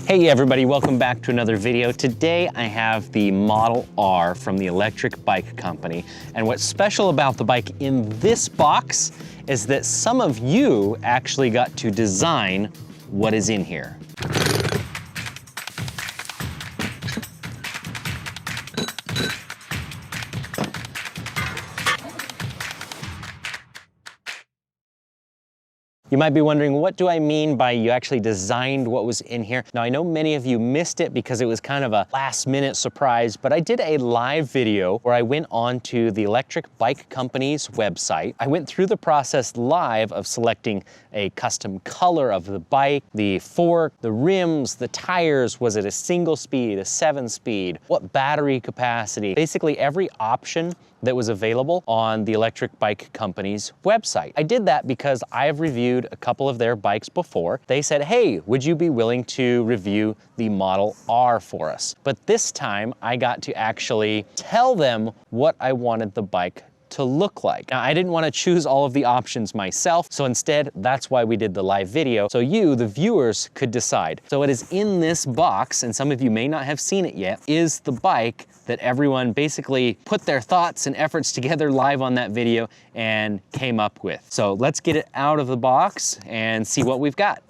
Hey everybody, welcome back to another video. Today I have the Model R from the Electric Bike Company. And what's special about the bike in this box is that some of you actually got to design what is in here. You might be wondering, what do I mean by you actually designed what was in here? Now, I know many of you missed it because it was kind of a last-minute surprise, but I did a live video where I went on to the Electric Bike Company's website. I went through the process live of selecting a custom color of the bike, the fork, the rims, the tires, was it a single speed, a 7-speed, what battery capacity, basically every option that was available on the Electric Bike Company's website. I did that because I have reviewed a couple of their bikes before. They said, hey, would you be willing to review the Model R for us? But this time I got to actually tell them what I wanted the bike to look like. Now, I didn't want to choose all of the options myself, so instead, that's why we did the live video, so you, the viewers, could decide. So what is in this box, and some of you may not have seen it yet, is the bike that everyone basically put their thoughts and efforts together live on that video and came up with. So let's get it out of the box and see what we've got.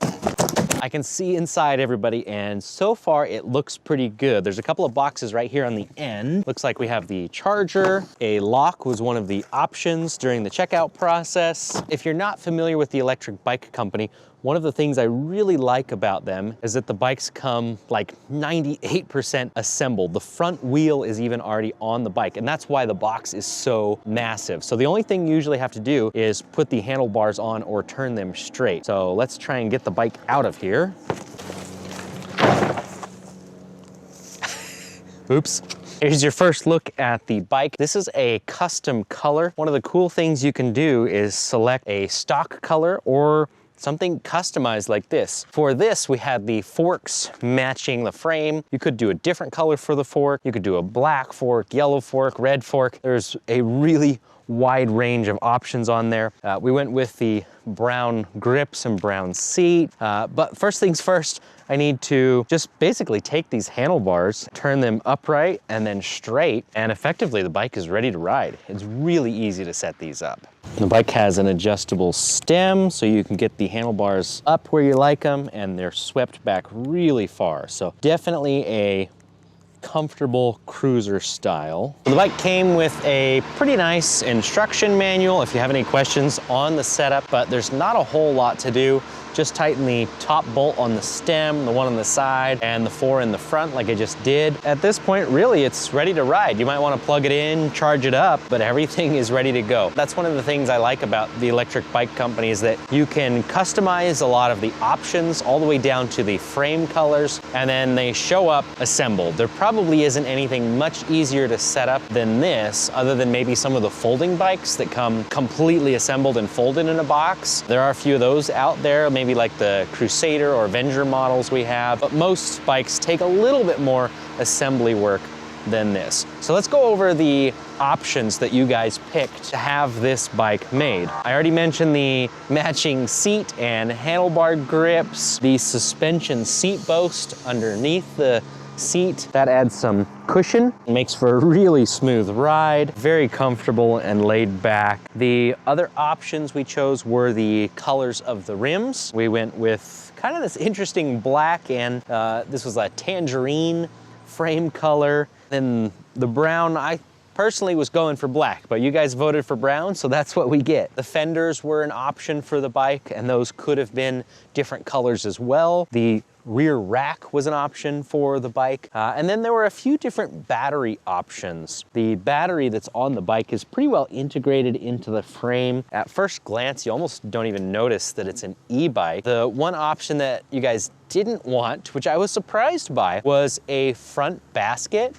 I can see inside, everybody, and so far it looks pretty good. There's a couple of boxes right here on the end. Looks like we have the charger. A lock was one of the options during the checkout process. If you're not familiar with the Electric Bike Company, one of the things I really like about them is that the bikes come like 98% assembled. The front wheel is even already on the bike, and that's why the box is so massive. So the only thing you usually have to do is put the handlebars on or turn them straight. So let's try and get the bike out of here. Oops. Here's your first look at the bike. This is a custom color. One of the cool things you can do is select a stock color or something customized like this. For this, we had the forks matching the frame. You could do a different color for the fork. You could do a black fork, yellow fork, red fork. There's a really wide range of options on there. We went with the brown grips and brown seat. But first things first, I need to just basically take these handlebars, turn them upright and then straight, and effectively the bike is ready to ride. It's really easy to set these up. The bike has an adjustable stem, so you can get the handlebars up where you like them, and they're swept back really far. So definitely a comfortable cruiser style. The bike came with a pretty nice instruction manual if you have any questions on the setup, but there's not a whole lot to do. Just tighten the top bolt on the stem, the one on the side, and the 4 in the front like I just did. At this point, really, it's ready to ride. You might want to plug it in, charge it up, but everything is ready to go. That's one of the things I like about the Electric Bike Company is that you can customize a lot of the options all the way down to the frame colors, and then they show up assembled. There probably isn't anything much easier to set up than this, other than maybe some of the folding bikes that come completely assembled and folded in a box. There are a few of those out there, maybe like the Crusader or Avenger models we have, but most bikes take a little bit more assembly work than this. So let's go over the options that you guys picked to have this bike made. I already mentioned the matching seat and handlebar grips, the suspension seat boast underneath the seat. That adds some cushion, makes for a really smooth ride, very comfortable and laid back. The other options we chose were the colors of the rims. We went with kind of this interesting black, and this was a tangerine frame color. Then the brown, I personally was going for black, but you guys voted for brown, so that's what we get. The fenders were an option for the bike, and those could have been different colors as well. The rear rack was an option for the bike. And then there were a few different battery options. The battery that's on the bike is pretty well integrated into the frame. At first glance, you almost don't even notice that it's an e-bike. The one option that you guys didn't want, which I was surprised by, was a front basket.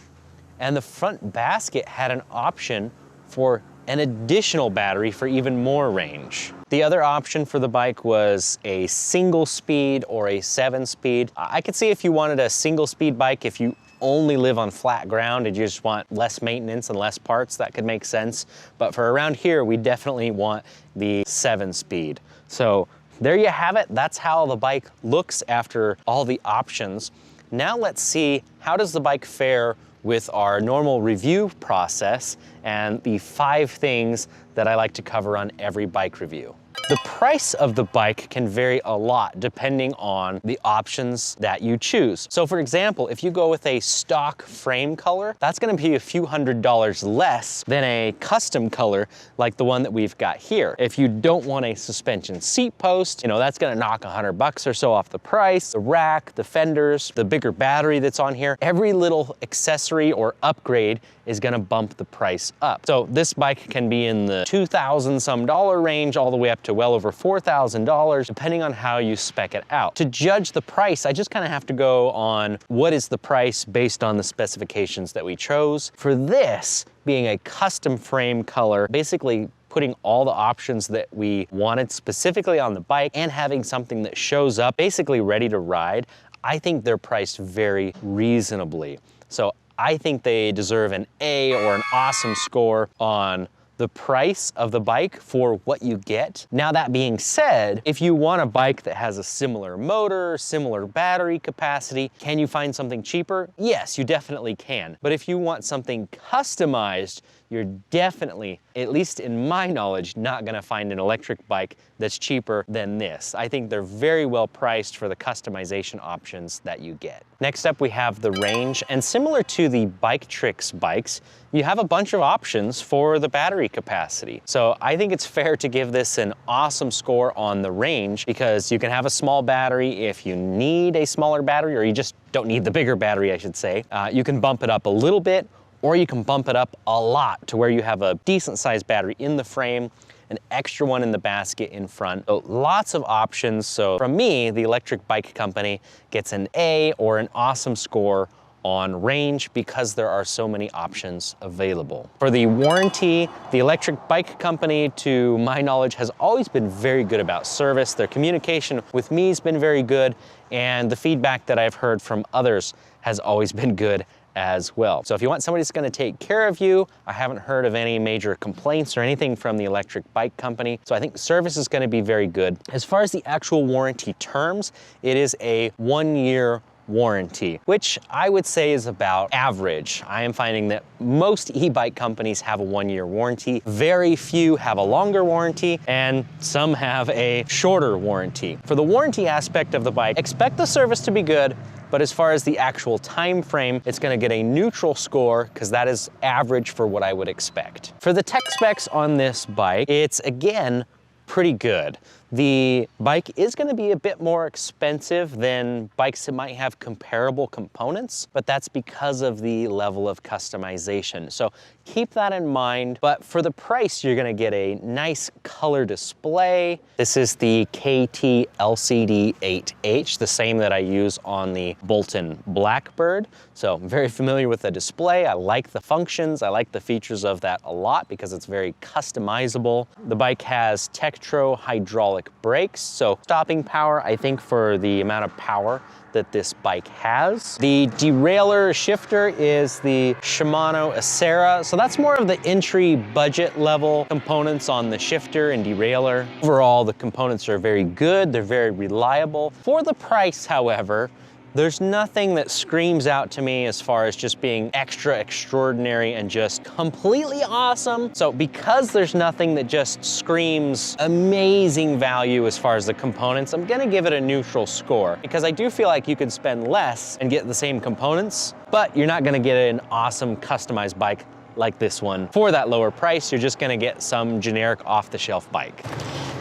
And the front basket had an option for an additional battery for even more range. The other option for the bike was a single speed or a 7-speed. I could see if you wanted a single speed bike, if you only live on flat ground and you just want less maintenance and less parts, that could make sense. But for around here, we definitely want the 7-speed. So there you have it. That's how the bike looks after all the options. Now let's see, how does the bike fare with our normal review process and the 5 things that I like to cover on every bike review. The price of the bike can vary a lot depending on the options that you choose. So for example, if you go with a stock frame color, that's gonna be a few $100s less than a custom color like the one that we've got here. If you don't want a suspension seat post, that's gonna knock $100 or so off the price. The rack, the fenders, the bigger battery that's on here, every little accessory or upgrade is gonna bump the price up. So this bike can be in the $2,000 some range all the way up to well over $4,000, depending on how you spec it out. To judge the price, I just kind of have to go on what is the price based on the specifications that we chose. For this, being a custom frame color, basically putting all the options that we wanted specifically on the bike and having something that shows up basically ready to ride, I think they're priced very reasonably. So I think they deserve an A or an awesome score on the price of the bike for what you get. Now that being said, if you want a bike that has a similar motor, similar battery capacity, can you find something cheaper? Yes, you definitely can. But if you want something customized, you're definitely, at least in my knowledge, not gonna find an electric bike that's cheaper than this. I think they're very well priced for the customization options that you get. Next up, we have the range, and similar to the Bike Tricks bikes, you have a bunch of options for the battery capacity. So I think it's fair to give this an awesome score on the range, because you can have a small battery if you need a smaller battery, or you just don't need the bigger battery, I should say. You can bump it up a little bit, or you can bump it up a lot to where you have a decent sized battery in the frame, an extra one in the basket in front. So lots of options. So from me, the electric bike company gets an A or an awesome score on range because there are so many options available. For the warranty, the electric bike company, to my knowledge, has always been very good about service. Their communication with me has been very good, and the feedback that I've heard from others has always been good as well. So if you want somebody that's gonna take care of you, I haven't heard of any major complaints or anything from the electric bike company. So I think service is gonna be very good. As far as the actual warranty terms, it is a 1-year warranty, which I would say is about average. I am finding that most e-bike companies have a 1-year warranty. Very few have a longer warranty, and some have a shorter warranty. For the warranty aspect of the bike, expect the service to be good, but as far as the actual time frame, it's gonna get a neutral score because that is average for what I would expect. For the tech specs on this bike, it's again pretty good. The bike is gonna be a bit more expensive than bikes that might have comparable components, but that's because of the level of customization. So keep that in mind, but for the price, you're gonna get a nice color display. This is the KT LCD 8H, the same that I use on the Bolton Blackbird. So I'm very familiar with the display. I like the functions. I like the features of that a lot because it's very customizable. The bike has Tektro hydraulic brakes, so stopping power, I think, for the amount of power that this bike has. The derailleur shifter is the Shimano Acera, so that's more of the entry budget level components on the shifter and derailleur. Overall, the components are very good, they're very reliable. For the price, however, there's nothing that screams out to me as far as just being extra extraordinary and just completely awesome. So because there's nothing that just screams amazing value as far as the components, I'm gonna give it a neutral score because I do feel like you could spend less and get the same components, but you're not gonna get an awesome customized bike like this one. For that lower price, you're just gonna get some generic off-the-shelf bike.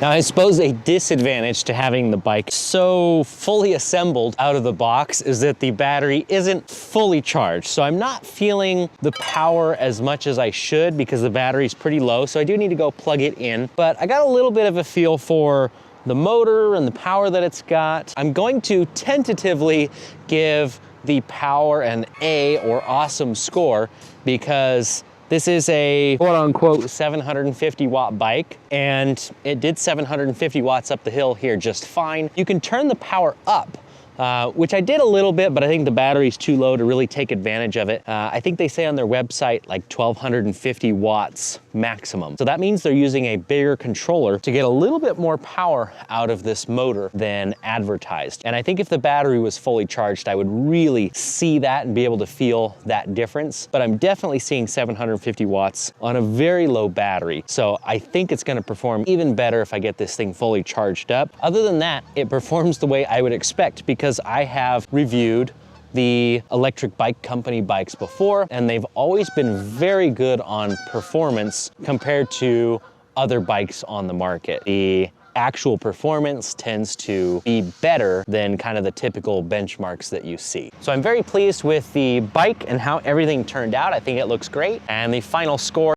Now, I suppose a disadvantage to having the bike so fully assembled out of the box is that the battery isn't fully charged. So I'm not feeling the power as much as I should because the battery's pretty low. So I do need to go plug it in, but I got a little bit of a feel for the motor and the power that it's got. I'm going to tentatively give the power an A or awesome score because this is a quote-unquote 750 watt bike, and it did 750 watts up the hill here just fine. You can turn the power up, which I did a little bit, but I think the battery's too low to really take advantage of it. I think they say on their website like 1250 watts maximum. So that means they're using a bigger controller to get a little bit more power out of this motor than advertised. And I think if the battery was fully charged, I would really see that and be able to feel that difference. But I'm definitely seeing 750 watts on a very low battery. So I think it's gonna perform even better if I get this thing fully charged up. Other than that, it performs the way I would expect because I have reviewed the electric bike company bikes before, and they've always been very good on performance compared to other bikes on the market. The actual performance tends to be better than kind of the typical benchmarks that you see. So I'm very pleased with the bike and how everything turned out. I think it looks great. And the final score